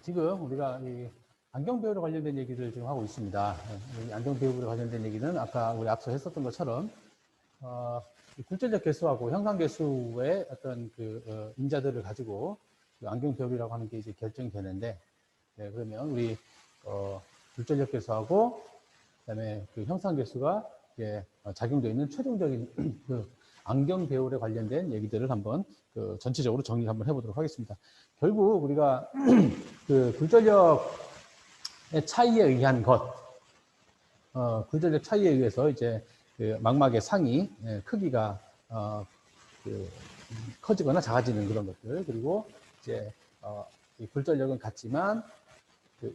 지금 우리가 이 안경 배우로 관련된 얘기를 지금 하고 있습니다. 이 안경 배우로 관련된 얘기는 아까 우리 앞서 했었던 것처럼 굴절력 개수하고 형상 개수의 어떤 인자들을 가지고 그 안경 배우라고 하는 게 이제 결정이 되는데, 네, 그러면 우리 굴절력 개수하고 그다음에 그 형상 개수가 작용되어 있는 최종적인 그 안경 배열에 관련된 얘기들을 한번 전체적으로 정리 한번 해보도록 하겠습니다. 결국 우리가 그 굴절력의 차이에 의한 굴절력 차이에 의해서 이제 그 망막의 상위 크기가 커지거나 작아지는 그런 것들, 그리고 이제 이 굴절력은 같지만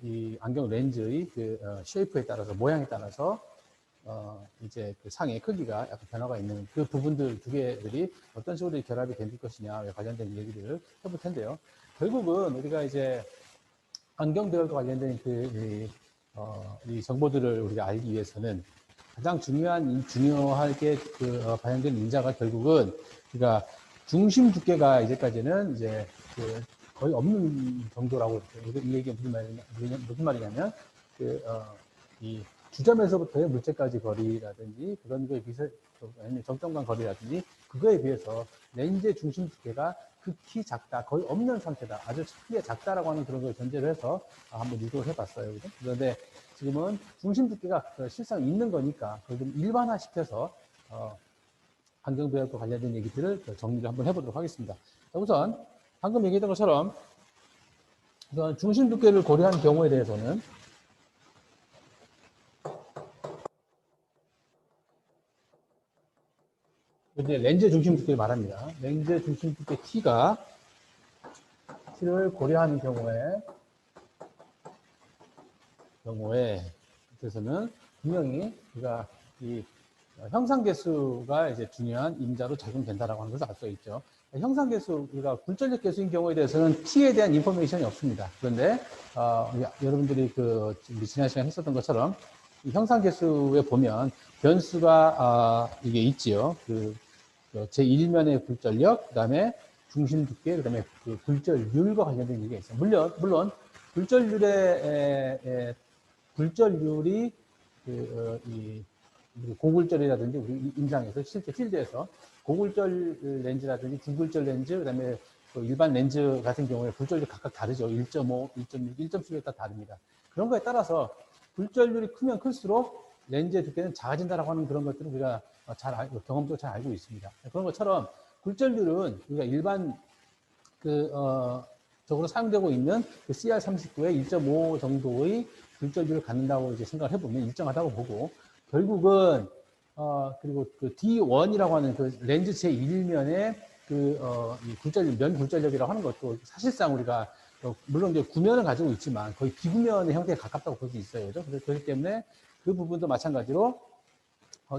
이 안경 렌즈의 쉐이프에 따라서, 모양에 따라서 이제 그 상의 크기가 약간 변화가 있는 그 부분들 두 개들이 어떤 식으로 결합이 될 것이냐에 관련된 얘기를 해볼 텐데요. 결국은 우리가 이제 안경 배열과 관련된 이 정보들을 우리가 알기 위해서는 가장 중요하게 반영된 인자가 결국은 그러니까 중심 두께가 이제까지는 이제 거의 없는 정도라고. 이 얘기가 무슨 말이냐면 이 주점에서부터의 물체까지 거리라든지 그런 거에 비해서 정점간 거리라든지 그거에 비해서 렌즈의 중심 두께가 극히 작다, 거의 없는 상태다, 아주 크게 작다라고 하는 그런 걸 전제로 해서 한번 유도를 해봤어요. 그죠? 그런데 지금은 중심 두께가 실상 있는 거니까 그걸 좀 일반화시켜서 안경 배열과 관련된 얘기들을 정리를 한번 해보도록 하겠습니다. 자, 우선 방금 얘기했던 것처럼 우선 중심 두께를 고려한 경우에 대해서는 이제 렌즈 중심 두께를 말합니다. 렌즈 중심 두께 T를 고려하는 경우에 그래서는 분명히 우리가 이 형상 개수가 이제 중요한 임자로 작용된다라고 하는 것을 알 수 있죠. 형상 개수, 우리가 굴절력 개수인 경우에 대해서는 T에 대한 인포메이션이 없습니다. 그런데 여러분들이 우리 지난 시간에 했었던 것처럼 이 형상 개수에 보면 변수가 이게 있지요. 제1면의 굴절력, 그 다음에 중심 두께, 그 다음에 굴절률과 관련된 얘기가 있어요. 물론 굴절률이 고굴절이라든지 우리 임상에서 실제 필드에서 고굴절 렌즈라든지 중굴절 렌즈, 그 다음에 일반 렌즈 같은 경우에 굴절률이 각각 다르죠. 1.5, 1.6, 1.7에 따라 다릅니다. 그런 거에 따라서 굴절률이 크면 클수록 렌즈의 두께는 작아진다라고 하는 그런 것들은 우리가 경험적으로 잘 알고 있습니다. 그런 것처럼 굴절률은 우리가 일반 적으로 사용되고 있는 CR39의 1.5 정도의 굴절률을 갖는다고 이제 생각을 해보면 일정하다고 보고, 결국은 그리고 D1이라고 하는 렌즈 제1면의 면 굴절력이라고 하는 것도 사실상 우리가 물론 이제 구면을 가지고 있지만 거의 비구면의 형태에 가깝다고 볼 수 있어요. 그렇기 때문에 그 부분도 마찬가지로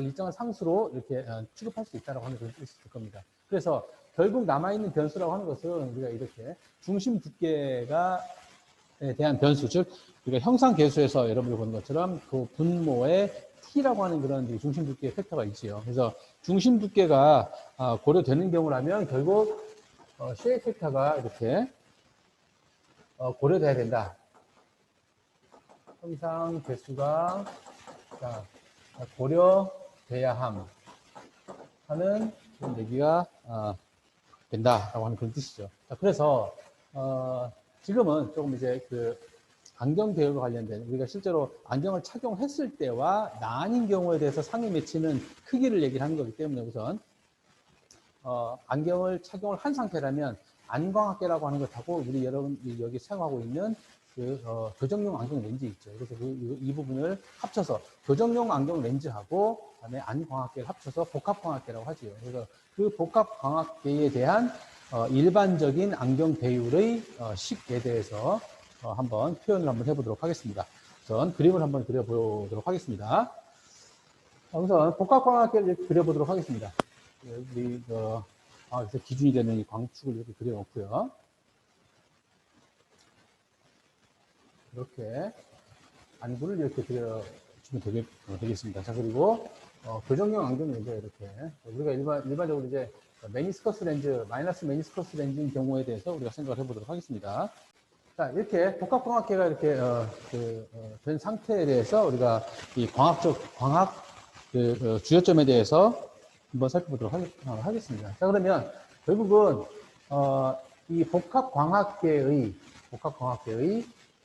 일정한 상수로 이렇게 취급할 수 있다고 하는 그런 뜻이 있을 겁니다. 그래서 결국 남아있는 변수라고 하는 것은 우리가 이렇게 중심 두께에 대한 변수, 즉 우리가 형상 계수에서 여러분들 보는 것처럼 그 분모의 T라고 하는 그런 중심 두께의 팩터가 있지요. 그래서 중심 두께가 고려되는 경우라면 결국 쉐이 팩터가 이렇게 고려돼야 된다. 형상 개수가 고려돼야 하는 그런 얘기가 된다라고 하는 그런 뜻이죠. 자, 그래서 지금은 조금 이제 안경 배열과 관련된, 우리가 실제로 안경을 착용했을 때와 나아진 경우에 대해서 상위 매치는 크기를 얘기를 하는 거기 때문에 우선 안경을 착용을 한 상태라면 안광학계라고 하는 것하고 우리 여러분 여기 사용하고 있는 교정용 안경 렌즈 있죠. 그래서 이 부분을 합쳐서 교정용 안경 렌즈하고 그다음에 안광학계를 합쳐서 복합광학계라고 하지요. 그래서 그 복합광학계에 대한 일반적인 안경 배율의 식에 대해서 한번 표현을 한번 해보도록 하겠습니다. 우선 그림을 한번 그려보도록 하겠습니다. 우선 복합광학계를 그려보도록 하겠습니다. 우리 그래서 기준이 되는 이 광축을 이렇게 그려놓고요. 이렇게 안구를 이렇게 그려주면 되겠습니다. 자, 그리고 교정용 안경 렌즈 이렇게 우리가 일반적으로 이제 메니스커스 렌즈, 마이너스 메니스커스 렌즈인 경우에 대해서 우리가 생각을 해보도록 하겠습니다. 자, 이렇게 복합광학계가 이렇게 된 상태에 대해서 우리가 이 광학 주요점에 대해서 한번 살펴보도록 하겠습니다. 자, 그러면 결국은 이 복합광학계의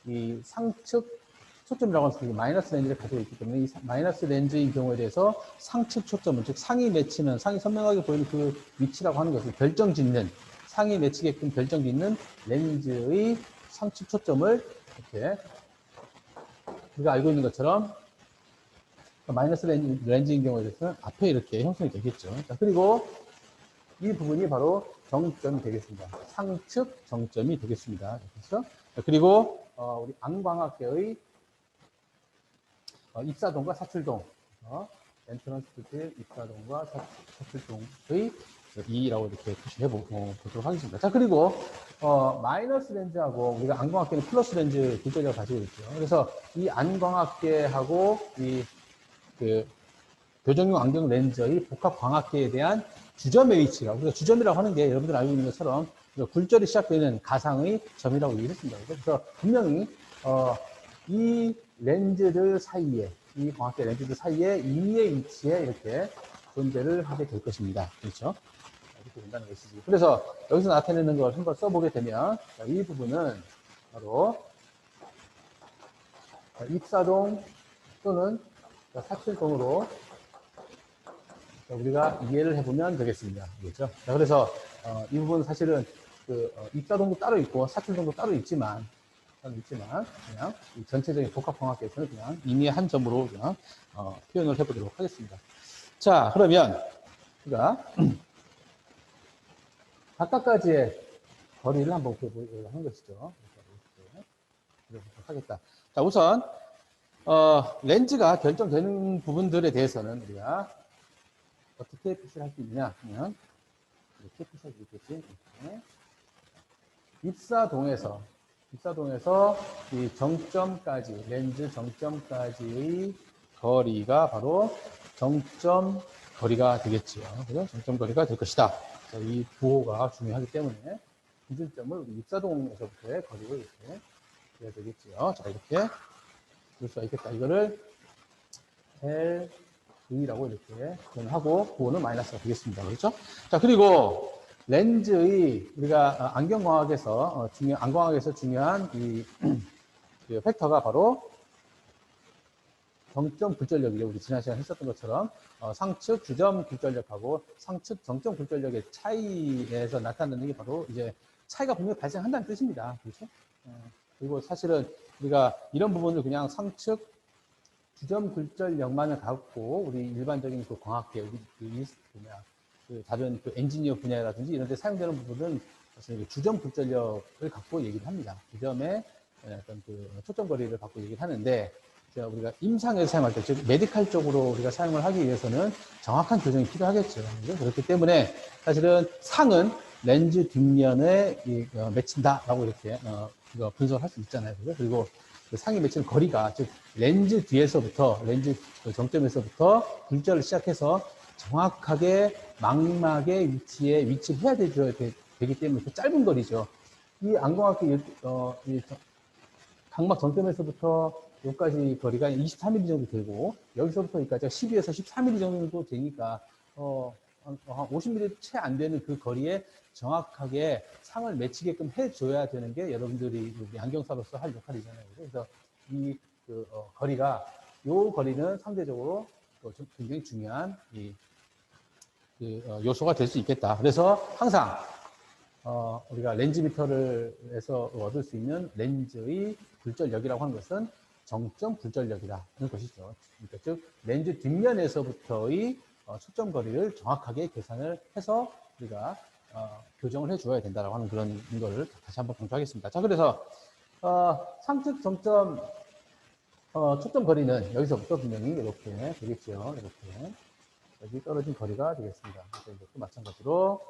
이 상측 초점이라고 하는 게 마이너스 렌즈를 가지고 있기 때문에 이 마이너스 렌즈인 경우에 대해서 상측 초점은 즉 상이 맺히는 상이 선명하게 보이는 그 위치라고 하는 것을 결정짓는 상이 맺히게끔 결정짓는 렌즈의 상측 초점을 이렇게 우리가 알고 있는 것처럼 마이너스 렌즈인 경우에 대해서는 앞에 이렇게 형성이 되겠죠. 자, 그리고 이 부분이 바로 정점이 되겠습니다. 상측 정점이 되겠습니다. 그렇죠? 자, 그리고 우리 안광학계의 입사동과 사출동, 엔트런스 길 입사동과 사출동의 E라고 이렇게 표시해 보도록 하겠습니다. 자, 그리고 마이너스 렌즈하고 우리가 안광학계는 플러스 렌즈 두 개를 가지고 있죠. 그래서 이 안광학계하고 이 교정용 안경 렌즈의 복합광학계에 대한 주점의 위치가 우리가 주점이라고 하는 게 여러분들 알고 있는 것처럼 굴절이 시작되는 가상의 점이라고 얘기했습니다. 그래서 분명히 이 렌즈들 사이에 이 광학계 렌즈들 사이에 E의 위치에 이렇게 존재를 하게 될 것입니다. 그렇죠? 이렇게 된다는 것이지. 그래서 여기서 나타내는 걸 한번 써보게 되면 이 부분은 바로 입사동 또는 사출동으로 우리가 이해를 해보면 되겠습니다. 그렇죠? 자, 그래서 이 부분은 사실은 입사동도 따로 있고 사출동도 따로 있지만 그냥 이 전체적인 복합광학계에서는 그냥 임의의 한 점으로 그냥 표현을 해보도록 하겠습니다. 자, 그러면 우리가 각각까지의 거리를 한번 보려고 하는 것이죠. 이렇게 하겠다. 자, 우선 렌즈가 결정되는 부분들에 대해서는 우리가 어떻게 표시를 할 수 있느냐 하면 이렇게 표시할 수 있겠지. 이렇게. 입사동에서 이 정점까지 렌즈 정점까지의 거리가 바로 정점 거리가 되겠지요. 그죠? 정점 거리가 될 것이다. 이 부호가 중요하기 때문에 기준점을 우리 입사동에서부터의 거리를 이렇게 해야 되겠지요. 자, 이렇게 볼 수가 있겠다. 이거를 LV라고 이렇게 표현하고 부호는 마이너스가 되겠습니다. 그렇죠? 자, 그리고 렌즈의 우리가 안경광학에서 안광학에서 중요한 이 팩터가 바로 정점 굴절력이죠. 우리 지난 시간에 했었던 것처럼 상측 주점 굴절력하고 상측 정점 굴절력의 차이에서 나타나는 게 바로 이제 차이가 분명히 발생한다는 뜻입니다. 그렇죠? 그리고 사실은 우리가 이런 부분을 그냥 상측 주점 굴절력만을 갖고 우리 일반적인 그 광학계 다른 엔지니어 분야라든지 이런 데 사용되는 부분은 사실 주점 굴절력을 갖고 얘기를 합니다. 주점의 어떤 초점 거리를 갖고 얘기를 하는데 우리가 임상에서 사용할 때, 즉 메디칼 쪽으로 우리가 사용을 하기 위해서는 정확한 교정이 필요하겠죠. 그렇기 때문에 사실은 상은 렌즈 뒷면에 맺힌다라고 이렇게 분석을 할 수 있잖아요. 그리고 그 상이 맺히는 거리가, 즉 렌즈 뒤에서부터 렌즈 정점에서부터 굴절을 시작해서 정확하게 망막의 위치에 위치해야 되기 때문에 그 짧은 거리죠. 이 안광학계 각막 정점에서부터 여기까지 거리가 23mm 정도 되고 여기서부터 여기까지가 12에서 14mm 정도 되니까 한 50mm 채 안 되는 그 거리에 정확하게 상을 맺히게끔 해줘야 되는 게 여러분들이 우리 안경사로서 할 역할이잖아요. 그래서 이 거리가 요 거리는 상대적으로 굉장히 중요한 요소가 될 수 있겠다. 그래서 항상 우리가 렌즈미터를에서 얻을 수 있는 렌즈의 굴절력이라고 하는 것은 정점 굴절력이라는 것이죠. 그러니까 즉 렌즈 뒷면에서부터의 초점 거리를 정확하게 계산을 해서 우리가 교정을 해줘야 된다라고 하는 그런 걸 다시 한번 강조하겠습니다. 자, 그래서 상측 정점 초점 거리는 여기서부터 분명히 이렇게 되겠죠. 이렇게 여기 떨어진 거리가 되겠습니다. 그래서 이것도 마찬가지로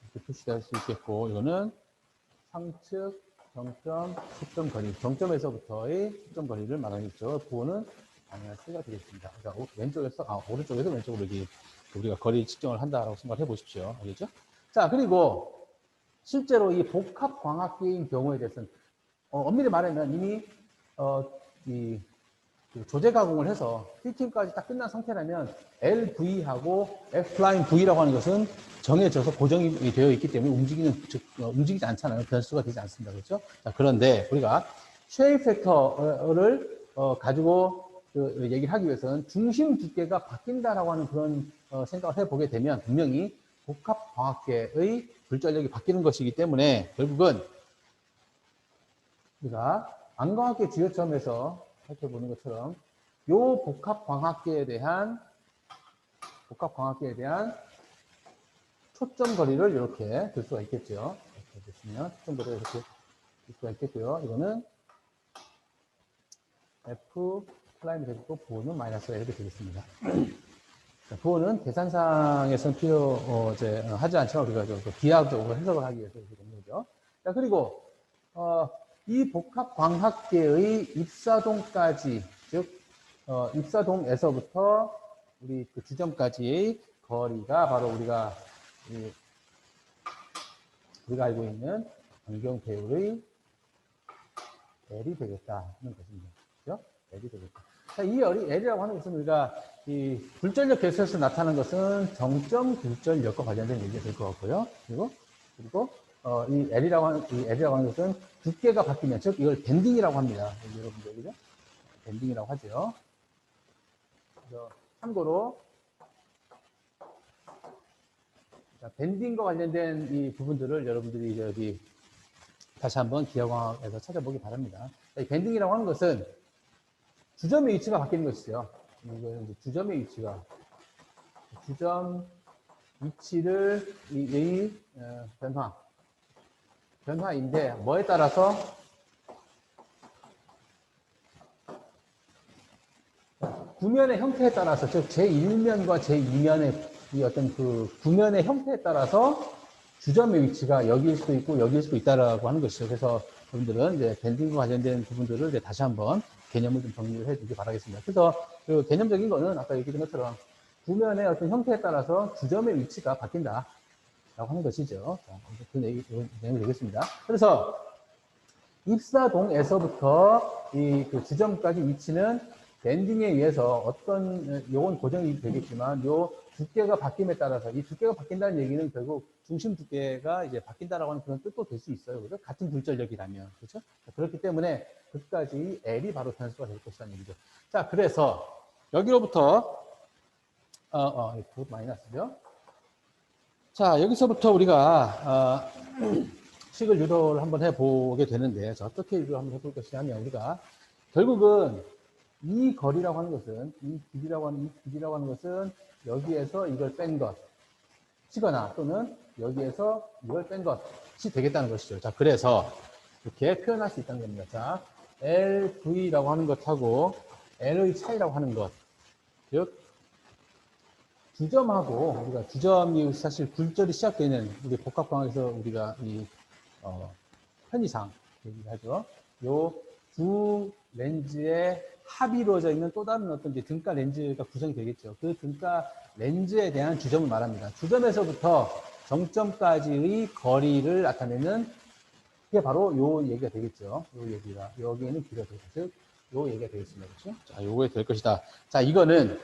이렇게 표시될 수 있겠고, 이거는 상측 정점 초점 거리, 정점에서부터의 초점 거리를 말하겠죠. 부호는 마이너스가 되겠습니다. 그러니까 왼쪽에서 오른쪽에서 왼쪽으로 우리가 거리 측정을 한다라고 생각해 보십시오. 알겠죠? 자, 그리고 실제로 이 복합광학계인 경우에 대해서는 엄밀히 말하면 이미 이 조제 가공을 해서 힐팅까지 딱 끝난 상태라면 LV하고 F'V라고 하는 것은 정해져서 고정이 되어 있기 때문에 움직이지 않잖아요. 변수가 되지 않습니다. 그렇죠? 자, 그런데 우리가 쉐입 팩터를 가지고 얘기를 하기 위해서는 중심 두께가 바뀐다라고 하는 그런 생각을 해보게 되면 분명히 복합광학계의 불전력이 바뀌는 것이기 때문에 결국은 우리가 안광학계 주요점에서 살펴보는 것처럼 요 복합광학계에 대한 초점 거리를 이렇게 들 수가 있겠죠. 이렇게 보시면 초점 거리를 이렇게 들 수가 있겠고요. 이거는 F 플라임이 되고 부호는 마이너스 이렇게 되겠습니다. 부호는 계산상에서는 하지 않지만 우리가 비하적으로 해석을 하기 위해서 이렇게 되는 거죠. 자, 그리고 이 복합광학계의 입사동까지, 즉 입사동에서부터 우리 그 주점까지의 거리가 바로 우리가 알고 있는 안경 배율의 L이 되겠다는 것입니다. 그렇죠? L이 되겠다. 자, 이 L이라고 하는 것은 우리가 이 불전력 개수에서 나타나는 것은 정점 불전력과 관련된 얘기가 될 것 같고요. 그리고 이 L이라고 하는 것은 두께가 바뀌면, 즉 이걸 밴딩이라고 합니다. 여러분들 그죠? 밴딩이라고 하죠. 그래서 참고로 자, 밴딩과 관련된 이 부분들을 여러분들이 여기 다시 한번 기하광학에서 찾아보기 바랍니다. 이 밴딩이라고 하는 것은 주점의 위치가 바뀌는 것이죠. 이거는 주점의 위치가 주점 위치를 변화인데 뭐에 따라서 구면의 형태에 따라서, 즉 제1면과 제2면의 이 어떤 그 구면의 형태에 따라서 주점의 위치가 여기일 수도 있고 여기일 수도 있다라고 하는 것이죠. 그래서 여러분들은 이제 밴딩과 관련된 부분들을 이제 다시 한번 개념을 좀 정리를 해주기 바라겠습니다. 그래서 그 개념적인 거는 아까 얘기했던 것처럼 구면의 어떤 형태에 따라서 주점의 위치가 바뀐다라고 하는 것이죠. 자, 그 내용이 되겠습니다. 그래서 입사동에서부터 그 주점까지 위치는 밴딩에 의해서 요건 고정이 되겠지만, 요 두께가 바뀜에 따라서, 이 두께가 바뀐다는 얘기는 결국 중심 두께가 이제 바뀐다라고 하는 그런 뜻도 될 수 있어요. 그죠? 같은 불전력이라면. 그렇죠? 그렇기 때문에 끝까지 L이 바로 변수가 될 것이라는 얘기죠. 자, 그래서 여기로부터, 마이너스죠. 자, 여기서부터 우리가, 식을 유도를 한번 해보게 되는데, 자, 어떻게 유도를 한번 해볼 것이냐면, 우리가 결국은 이 거리라고 하는 것은, 이 길이라고 하는 것은 여기에서 이걸 뺀 것이거나 또는 여기에서 이걸 뺀 것이 되겠다는 것이죠. 자, 그래서 이렇게 표현할 수 있다는 겁니다. 자, LV라고 하는 것하고 L의 차이라고 하는 것, 즉 주점하고 우리가 주점이 사실 굴절이 시작되는 우리 복합광학에서 우리가 편의상 얘기를 하죠. 요 두 렌즈의 합이 이루어져 있는 또 다른 어떤 이제 등가 렌즈가 구성이 되겠죠. 그 등가 렌즈에 대한 주점을 말합니다. 주점에서부터 정점까지의 거리를 나타내는 게 바로 요 얘기가 되겠죠. 요 얘기가 여기에는 길이가 되겠죠. 즉, 요 얘기가 되겠습니다. 그렇죠? 자, 요거에 될 것이다. 자, 이거는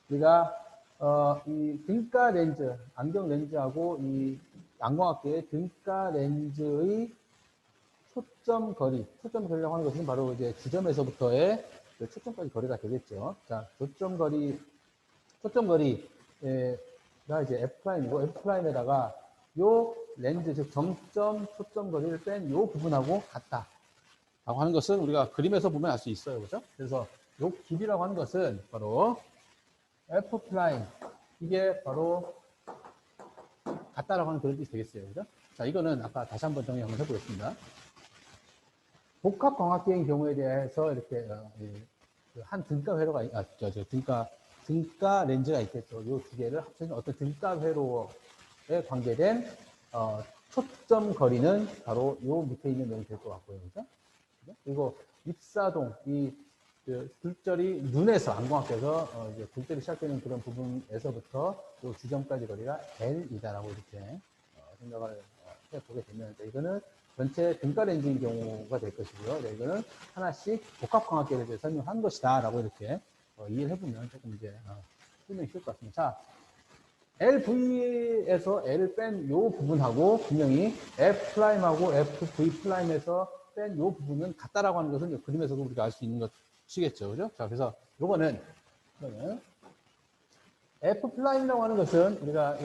우리가 이 등가 렌즈, 안경 렌즈하고 이 안광학계의 등가 렌즈의 초점 거리라고 하는 것은 바로 이제 주점에서부터의 그 초점까지 거리가 되겠죠. 자, 초점 거리가 이제 F'이고, F'에다가 요 렌즈, 즉 점점 초점 거리를 뺀 요 부분하고 같다. 라고 하는 것은 우리가 그림에서 보면 알 수 있어요. 그죠? 그래서 요 길이라고 하는 것은 바로 F', 이게 바로 같다라고 하는 그런 뜻이 되겠어요. 그죠? 자, 이거는 아까 다시 한번 정리 한번 해보겠습니다. 복합광학계의 경우에 대해서 이렇게 한 등가 회로가 등가 렌즈가 있겠죠. 이 두 개를 합쳐진 어떤 등가 회로에 관계된 초점 거리는 바로 요 밑에 있는 놈이 될 것 같고요. 그죠? 그리고 입사동 굴절이 눈에서 안광학에서 이제 굴절이 시작되는 그런 부분에서부터 요 주점까지 거리가 L이다라고 이렇게 생각을 보게 되면, 자, 이거는 전체 등가 렌즈인 경우가 될 것이고요. 자, 이거는 하나씩 복합광학계에 대해 설명한 것이다. 라고 이렇게 이해를 해보면 조금 이제 설명이 쉬울 것 같습니다. 자, LV에서 L을 뺀 요 부분하고 분명히 F'하고 FV'에서 뺀 요 부분은 같다라고 하는 것은 그림에서도 우리가 알 수 있는 것이겠죠. 그죠? 자, 그래서 요거는 F'이라고 하는 것은 우리가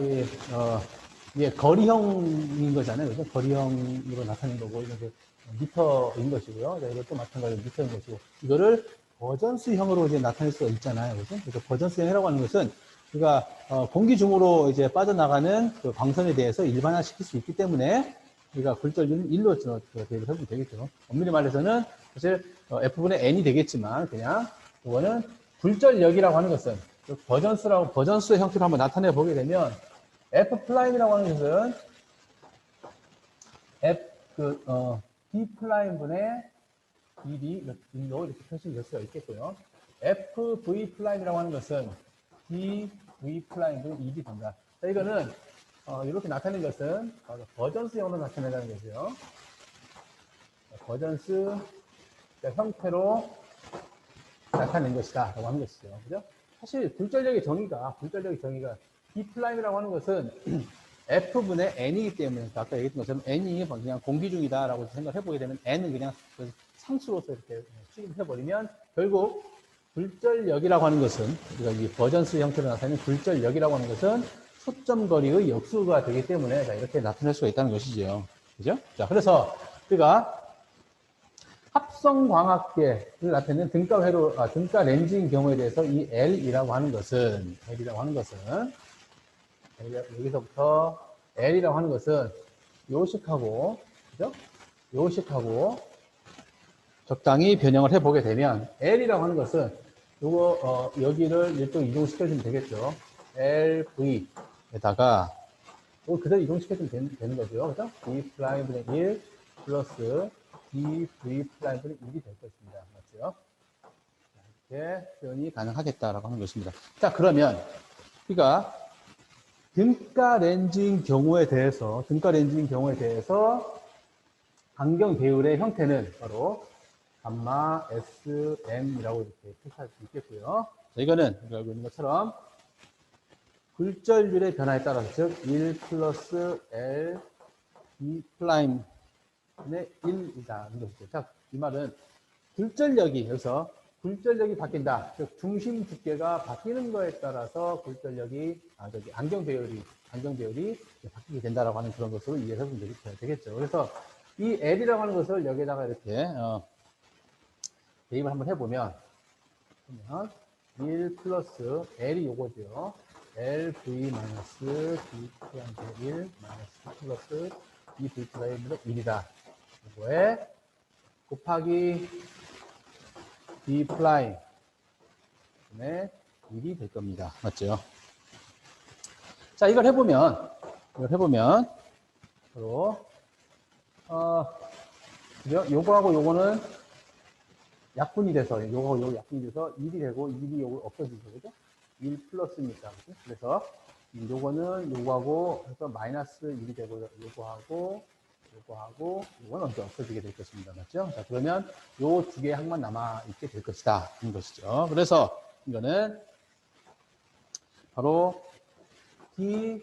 이게 거리형인 거잖아요. 그죠? 거리형으로 나타낸 거고, 이게 미터인 것이고요. 자, 이것도 마찬가지로 미터인 것이고, 이거를 버전수형으로 이제 나타낼 수가 있잖아요. 그죠? 그래서 버전수형이라고 하는 것은 우리가 공기 중으로 이제 빠져나가는 그 광선에 대해서 일반화시킬 수 있기 때문에 우리가 굴절률은 1로 대입을 해보면 되겠죠. 엄밀히 말해서는 사실 F분의 N이 되겠지만 그냥 이거는 굴절력이라고 하는 것은 버전수의 형태로 한번 나타내 보게 되면 F'이라고 하는 것은 D'분의 1로 이렇게 표시될 수가 있겠고요. FV'이라고 하는 것은 DV'분의 1이 된다. 자, 이거는 이렇게 나타낸 것은 버전수형으로 나타낸다는 거죠. 버전수 형태로 나타낸 것이다 라고 하는 것이죠. 그죠? 사실 굴절력의 정의가 D'이라고 하는 것은 F분의 N이기 때문에 아까 얘기했던 것처럼 N이 그냥 공기 중이다 라고 생각을 해보게 되면 N은 그냥 상수로서 이렇게 취급을 해버리면 결국 굴절력이라고 하는 것은 우리가 이 버전수 형태로 나타내는 굴절력이라고 하는 것은 초점거리의 역수가 되기 때문에 자, 이렇게 나타낼 수가 있다는 것이죠. 그죠? 자, 그래서 우리가 합성광학계를 나타내는 등가 렌즈인 경우에 대해서 이 L이라고 하는 것은 여기서부터 L이라고 하는 것은 요식하고 그죠? 요식하고 적당히 변형을 해보게 되면 L이라고 하는 것은 요거 여기를 이쪽 이동시켜주면 되겠죠. LV에다가 이거 그대로 이동시켜주면 되는 거죠. 그죠? D'분의 1 플러스 DV'분의 1이 될 것입니다. 맞죠? 이렇게 표현이 가능하겠다라고 하는 것입니다. 자, 그러면 우리가 등가 렌즈인 경우에 대해서 안경 배율의 형태는 바로 감마 SM이라고 이렇게 표시할 수 있겠고요. 자, 이거는 우리가 알고 있는 것처럼 굴절률의 변화에 따라서 즉 1 플러스 L D 플라임의 1이라는 것이죠. 자, 이 말은 여기서 굴절력이 바뀐다. 즉 중심 두께가 바뀌는 거에 따라서 안경 배율이 바뀌게 된다라고 하는 그런 것으로 이해해 보면 되겠죠. 그래서 이 L이라고 하는 것을 여기에다가 이렇게 대입을 한번 해보면 1 플러스 L이 요거죠. LV 마이너스 D 플라임 1 마이너스 플러스 DV 플라임의 1이다. 이거에 곱하기 D 플라임의 1이 될 겁니다. 맞죠? 자, 이걸 해보면 바로 요거하고 요거는 약분이 돼서 요거 약분이 돼서 1이 되고 1이 요거 없어지죠. 그죠? 1 플러스니까. 그죠? 그래서 요거는 요거하고 해서 마이너스 1이 되고 요거는 이제 없어지게 될 것입니다. 맞죠? 자, 그러면 요 두 개의 항만 남아있게 될 것이다. 하는 것이죠. 그래서 이거는 바로 DV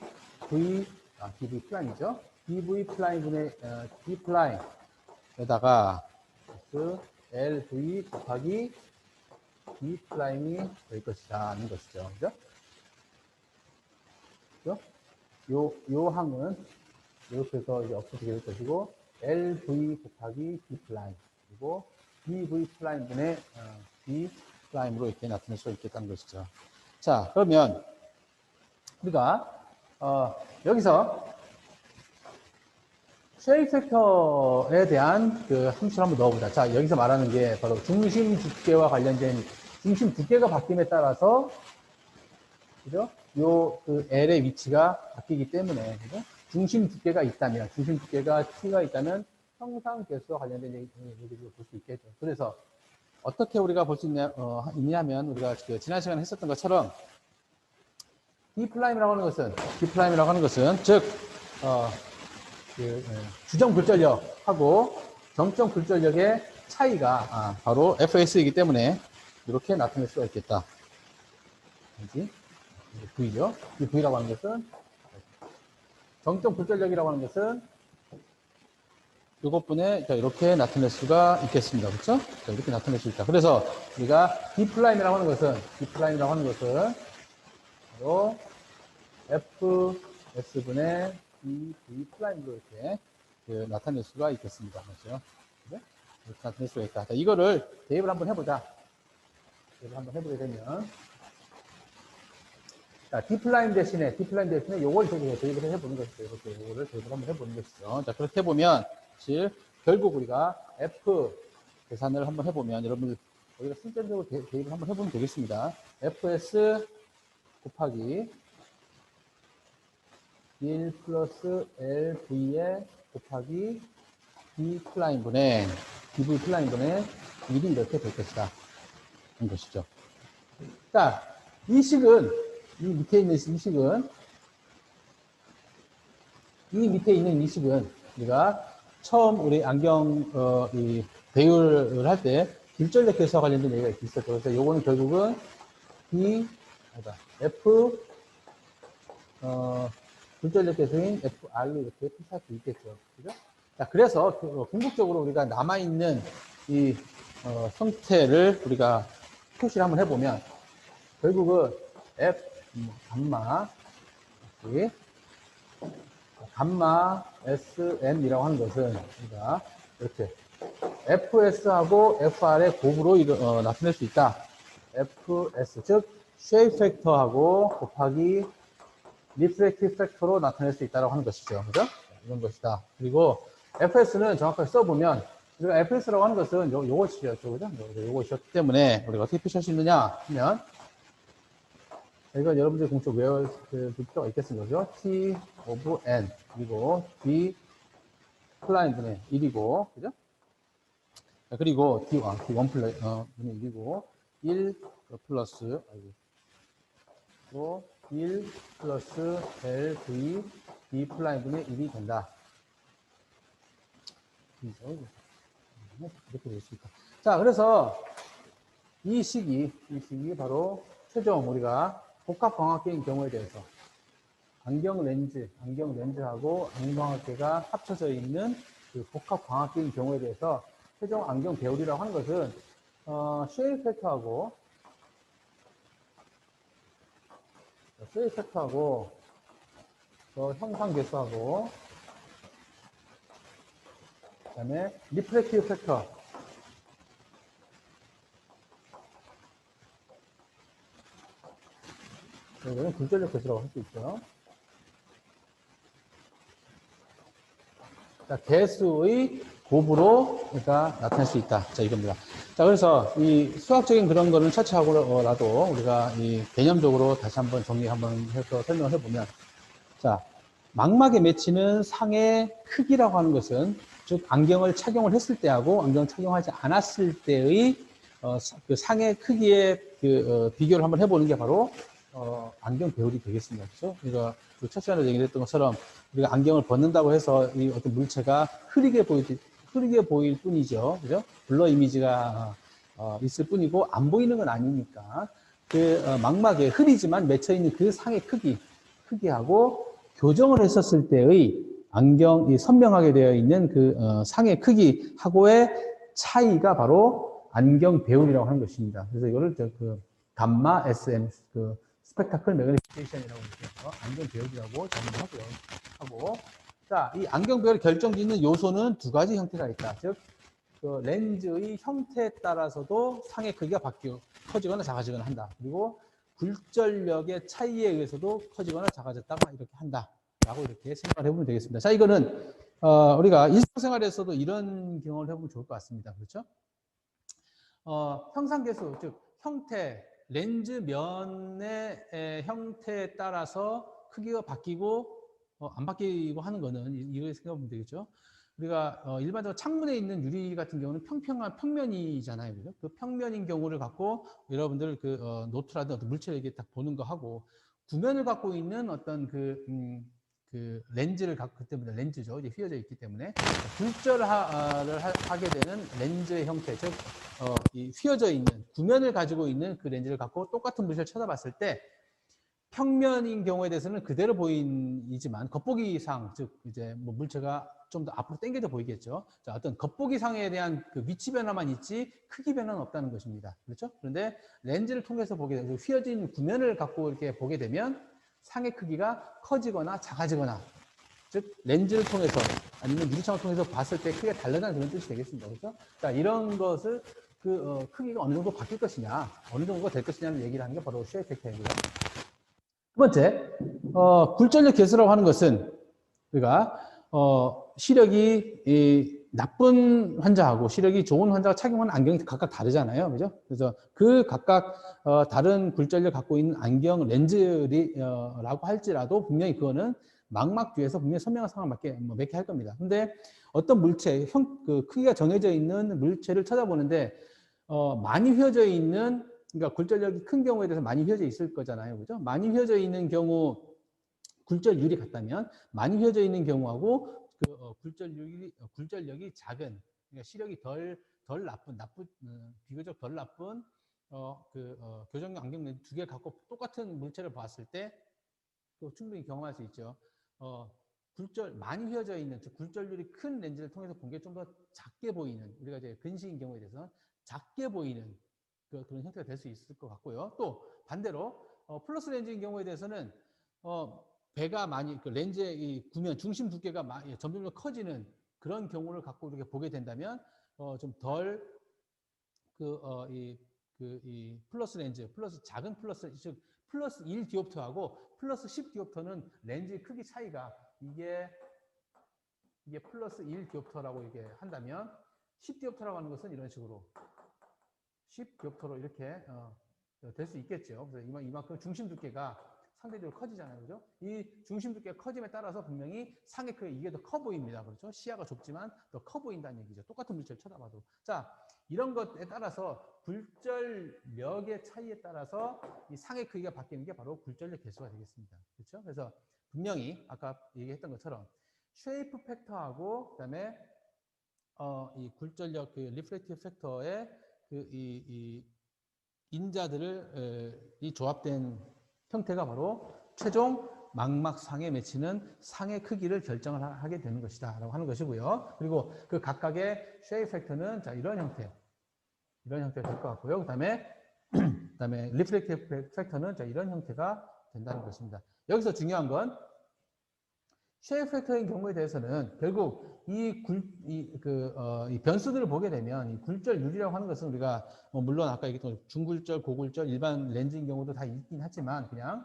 플라임이죠. DV 플라임분의 D 플라임에다가 LV 곱하기 D 플라임이 될 것이다. 하는 것이죠. 그죠? 그죠? 요 항은 이렇게 해서 이제 없어지게 될 것이고, LV 곱하기 D 플라임, 그리고 DV 플라임분의 D 플라임으로 이렇게 나타낼 수 있겠다는 것이죠. 자, 그러면 우리가 여기서 쉐입 팩터에 대한 그 함수를 한번 넣어보자. 자, 여기서 말하는 게 바로 중심 두께와 관련된 중심 두께가 바뀜에 따라서 그죠? 그 L의 위치가 바뀌기 때문에 그죠? 중심 두께가 T가 있다면 형상 개수와 관련된 얘기를 볼 수 있겠죠. 그래서 어떻게 우리가 볼 수 있냐면 우리가 지난 시간에 했었던 것처럼 D'이라고 하는 것은 즉 주정 굴절력하고 정점 굴절력의 차이가 바로 FS이기 때문에 이렇게 나타낼 수가 있겠다. 그지? V죠. 이 V라고 하는 것은 정점 굴절력이라고 하는 것은 이것분에 이렇게 나타낼 수가 있겠습니다. 그렇죠? 이렇게 나타낼 수 있다. 그래서 우리가 D'이라고 하는 것은 바로 FS분의 DV'로 이렇게 나타낼 수가 있겠습니다. 그렇죠? 이렇게 나타낼 수가 있다. 자, 이거를 대입을 한번 해보자. 대입을 한번 해보게 되면 자, D' 대신에 요걸 대입을 해보는 것이죠. 이렇게 요거를 대입을 한번 해보는 것이죠. 자, 그렇게 해보면 결국 우리가 F 계산을 한번 해보면 여러분들 우리가 실제적으로 대입을 한번 해보면 되겠습니다. FS 곱하기 1 플러스 LV에 곱하기 D'분의 DV'분의 1이 이렇게 될 것이다. 하는 것이죠. 자, 이 밑에 있는 이 밑에 있는 이 식은 우리가 처음 우리 안경 배율을 할 때 굴절력 계수와 관련된 얘기가 있었죠. 그래서 요거는 결국은 F 굴절력 계수인 FR로 이렇게 표시할 수 있겠죠. 그죠? 자, 그래서 궁극적으로 우리가 남아있는 이 형태를 우리가 표시를 한번 해보면 결국은 감마 SM이라고 하는 것은 우리가 이렇게 FS하고 FR의 곱으로 나타낼 수 있다. FS, 즉 쉐입 팩터하고 곱하기 리프렉티브 팩터로 나타낼 수 있다고 하는 것이죠. 그죠? 이런 것이다. 그리고 FS는 정확하게 써보면 우리가 FS라고 하는 것은 요것이었죠. 그죠? 요것이었기 때문에 우리가 어떻게 표시할 수 있느냐 하면 이건 여러분들이 공적 외울 필요가 있겠습니다. 그죠? T of N 그리고 D 플라인분의 1이고 그죠? 자, 그리고 D1 플러스 분의 1이고 1 플러스 또 1 플러스 LV D 플라인분의 1이 된다. 이렇게 될 수 있다. 자, 그래서 이 식이 바로 최종 우리가 복합광학계인 경우에 대해서 안경 렌즈하고 안광학계가 합쳐져 있는 그 복합광학계인 경우에 대해서 최종 안경 배율이라고 하는 것은 쉐입 팩터하고 형상 계수하고 그다음에 리프렉티브 팩터 이거는 굴절력 계수라고 할 수 있죠. 자, 개수의 곱으로 그러니까 나타낼 수 있다. 자, 이겁니다. 자, 그래서 이 수학적인 그런 거는 차치하고라도 우리가 이 개념적으로 다시 한번 정리 한번 해서 설명을 해보면, 자, 망막에 맺히는 상의 크기라고 하는 것은 즉 안경을 착용을 했을 때하고 안경을 착용하지 않았을 때의 그 상의 크기의 비교를 한번 해보는 게 바로 안경 배율이 되겠습니다. 그렇죠? 우리가 첫 시간에 얘기했던 것처럼 우리가 안경을 벗는다고 해서 이 어떤 물체가 흐리게 보일 뿐이죠. 그죠? 블러 이미지가 있을 뿐이고 안 보이는 건 아니니까 그 망막에 흐리지만 맺혀 있는 그 상의 크기하고 교정을 했었을 때의 안경이 선명하게 되어 있는 그 상의 크기하고의 차이가 바로 안경 배율이라고 하는 것입니다. 그래서 이거를 감마 SM 스펙타클 매그니피케이션이라고 해서 안경 배열이라고 정의하고 자, 이 안경 배열을 결정짓는 요소는 두 가지 형태가 있다. 즉, 그 렌즈의 형태에 따라서도 상의 크기가 커지거나 작아지거나 한다. 그리고 굴절력의 차이에 의해서도 커지거나 작아졌다가 이렇게 한다. 라고 이렇게 생각을 해보면 되겠습니다. 자, 이거는 우리가 일상생활에서도 이런 경험을 해보면 좋을 것 같습니다. 그렇죠? 형상계수, 즉 형태, 렌즈 면의 형태에 따라서 크기가 바뀌고 안 바뀌고 하는 거는 이렇게 생각하면 되겠죠. 우리가 일반적으로 창문에 있는 유리 같은 경우는 평평한 평면이잖아요. 그죠? 그 평면인 경우를 갖고 여러분들 노트라든 어떤 물체를 이렇게 딱 보는 거 하고 구면을 갖고 있는 어떤 그 렌즈를 갖고 때문에 렌즈죠. 이제 휘어져 있기 때문에 굴절을 하게 되는 렌즈의 형태, 즉 이 휘어져 있는 구면을 가지고 있는 그 렌즈를 갖고 똑같은 물체를 쳐다봤을 때 평면인 경우에 대해서는 그대로 보이지만 겉보기상, 즉 이제 뭐 물체가 좀 더 앞으로 당겨져 보이겠죠. 자, 어떤 겉보기상에 대한 그 위치 변화만 있지 크기 변화는 없다는 것입니다. 그렇죠? 그런데 렌즈를 통해서 보게 되면 휘어진 구면을 갖고 이렇게 보게 되면 상의 크기가 커지거나 작아지거나, 즉 렌즈를 통해서 아니면 유리창을 통해서 봤을 때 크기가 달라지는 그런 뜻이 되겠습니다. 그렇죠? 자, 이런 것을 크기가 어느 정도 바뀔 것이냐, 어느 정도가 될 것이냐를 얘기를 하는 게 바로 쉐 이펙트이고요. 두 번째, 굴절력 개수라고 하는 것은 우리가 시력이 나쁜 환자하고 시력이 좋은 환자가 착용하는 안경이 각각 다르잖아요. 그죠? 그래서 그 각각 다른 굴절력 갖고 있는 안경 렌즈라고 할지라도 분명히 그거는 망막 뒤에서 분명히 선명한 상황을 맺게 할 겁니다. 근데 어떤 물체, 그 크기가 정해져 있는 물체를 쳐다보는데 많이 휘어져 있는, 그러니까 굴절력이 큰 경우에 대해서 많이 휘어져 있을 거잖아요. 그죠? 많이 휘어져 있는 경우 굴절률이 같다면 많이 휘어져 있는 경우하고 굴절력이 작은, 그러니까 시력이 덜 나쁜, 비교적 덜 나쁜 교정용 안경 렌즈 두 개 갖고 똑같은 물체를 봤을 때 또 충분히 경험할 수 있죠. 많이 휘어져 있는, 즉 굴절률이 큰 렌즈를 통해서 본 게 좀 더 작게 보이는, 우리가 이제 근시인 경우에 대해서는 작게 보이는 그런 형태가 될 수 있을 것 같고요. 또 반대로 플러스 렌즈인 경우에 대해서는 배가 많이, 그 렌즈의 이 구면 중심 두께가 점점 커지는 그런 경우를 갖고 이렇게 보게 된다면 좀 덜 이 플러스 렌즈, 작은 플러스, 즉 플러스 1 디옵터하고 플러스 10 디옵터는 렌즈의 크기 차이가 이게 플러스 1 디옵터라고 이게 한다면 10 디옵터라고 하는 것은 이런 식으로 10 디옵터로 이렇게 될 수 있겠죠. 그래서 이만큼 중심 두께가 상대적으로 커지잖아요. 그죠? 이 중심 두께가 커짐에 따라서 분명히 상의 크기가 이게 더 커 보입니다. 그렇죠? 시야가 좁지만 더 커 보인다는 얘기죠. 똑같은 물체를 쳐다봐도. 자, 이런 것에 따라서 굴절력의 차이에 따라서 이 상의 크기가 바뀌는 게 바로 굴절력 개수가 되겠습니다. 그렇죠? 그래서 분명히 아까 얘기했던 것처럼 쉐이프 팩터하고 그다음에 이 굴절력 그 리프렉티브 팩터의 이 인자들이 조합된 형태가 바로 최종 망막상에 맺히는 상의 크기를 결정을 하게 되는 것이다 라고 하는 것이고요. 그리고 그 각각의 쉐이프 팩터는 자, 이런 형태가 될 것 같고요. 그다음에 리프렉티브 팩터는 자, 이런 형태가 된다는 것입니다. 여기서 중요한 건 쉐이프 팩터인 경우에 대해서는 결국 이 변수들을 보게 되면 이 굴절률이라고 하는 것은 우리가 물론 아까 얘기했던 중굴절, 고굴절, 일반 렌즈인 경우도 다 있긴 하지만 그냥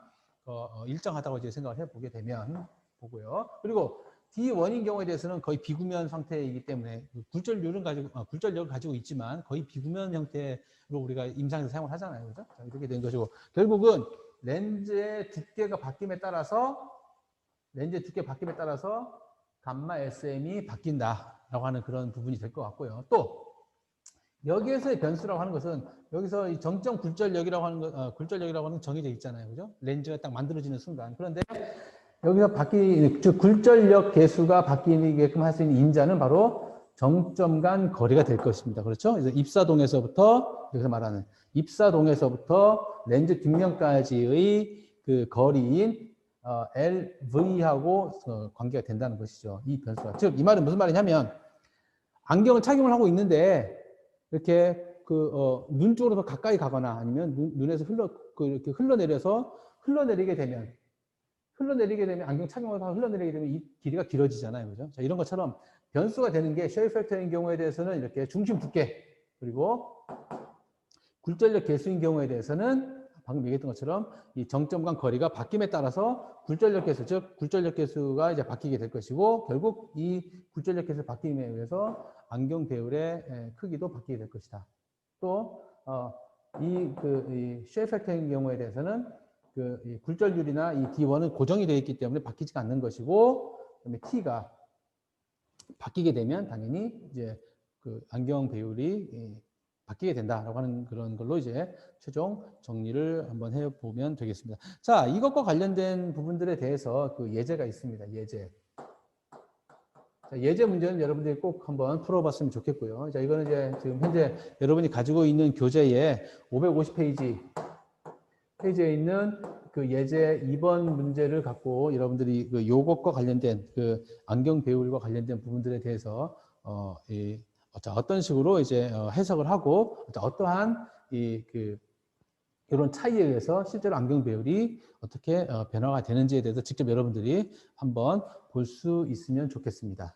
일정하다고 이제 생각을 해보게 되면 보고요. 그리고 D1인 경우에 대해서는 거의 비구면 상태이기 때문에 굴절력을 가지고 있지만 거의 비구면 형태로 우리가 임상에서 사용을 하잖아요. 그죠? 자, 이렇게 된 것이고 결국은 렌즈의 두께가 바뀜에 따라서 감마 SM이 바뀐다라고 하는 그런 부분이 될 것 같고요. 또 여기에서의 변수라고 하는 것은 여기서 이 정점 굴절력이라고 하는 건 정해져 있잖아요. 그죠? 렌즈가 딱 만들어지는 순간. 그런데 여기서 즉 굴절력 개수가 바뀌게끔 할 수 있는 인자는 바로 정점 간 거리가 될 것입니다. 그렇죠? 그래서 여기서 말하는 입사동에서부터 렌즈 뒷면까지의 그 거리인 LV하고 관계가 된다는 것이죠. 이 변수가. 즉, 이 말은 무슨 말이냐면, 안경을 착용을 하고 있는데, 이렇게 눈 쪽으로 더 가까이 가거나 아니면 눈에서 이렇게 흘러내리게 되면 안경 착용을 하고 흘러내리게 되면 이 길이가 길어지잖아요. 그죠? 자, 이런 것처럼 변수가 되는 게 쉐이프 팩터인 경우에 대해서는 이렇게 중심 두께, 그리고 굴절력 개수인 경우에 대해서는 방금 얘기했던 것처럼 이 정점 간 거리가 바뀜에 따라서 굴절력 개수, 즉 굴절력 개수가 이제 바뀌게 될 것이고 결국 이 굴절력 개수 바뀜에 의해서 안경 배율의 크기도 바뀌게 될 것이다. 또 이 쉐이프 팩터인 경우에 대해서는 이 굴절률이나 이 D1은 고정이 되어 있기 때문에 바뀌지가 않는 것이고 그다음에 T가 바뀌게 되면 당연히 이제 그 안경 배율이 바뀌게 된다라고 하는 그런 걸로 이제 최종 정리를 한번 해보면 되겠습니다. 자, 이것과 관련된 부분들에 대해서 그 예제가 있습니다. 예제. 자, 예제 문제는 여러분들이 꼭 한번 풀어봤으면 좋겠고요. 자, 이거는 이제 지금 현재 여러분이 가지고 있는 교재의 550페이지에 있는 그 예제 2번 문제를 갖고 여러분들이 그 요것과 관련된 그 안경 배울과 관련된 부분들에 대해서 어떤 식으로 이제 해석을 하고 어떠한 이런 차이에 의해서 실제로 안경 배열이 어떻게 변화가 되는지에 대해서 직접 여러분들이 한번 볼 수 있으면 좋겠습니다.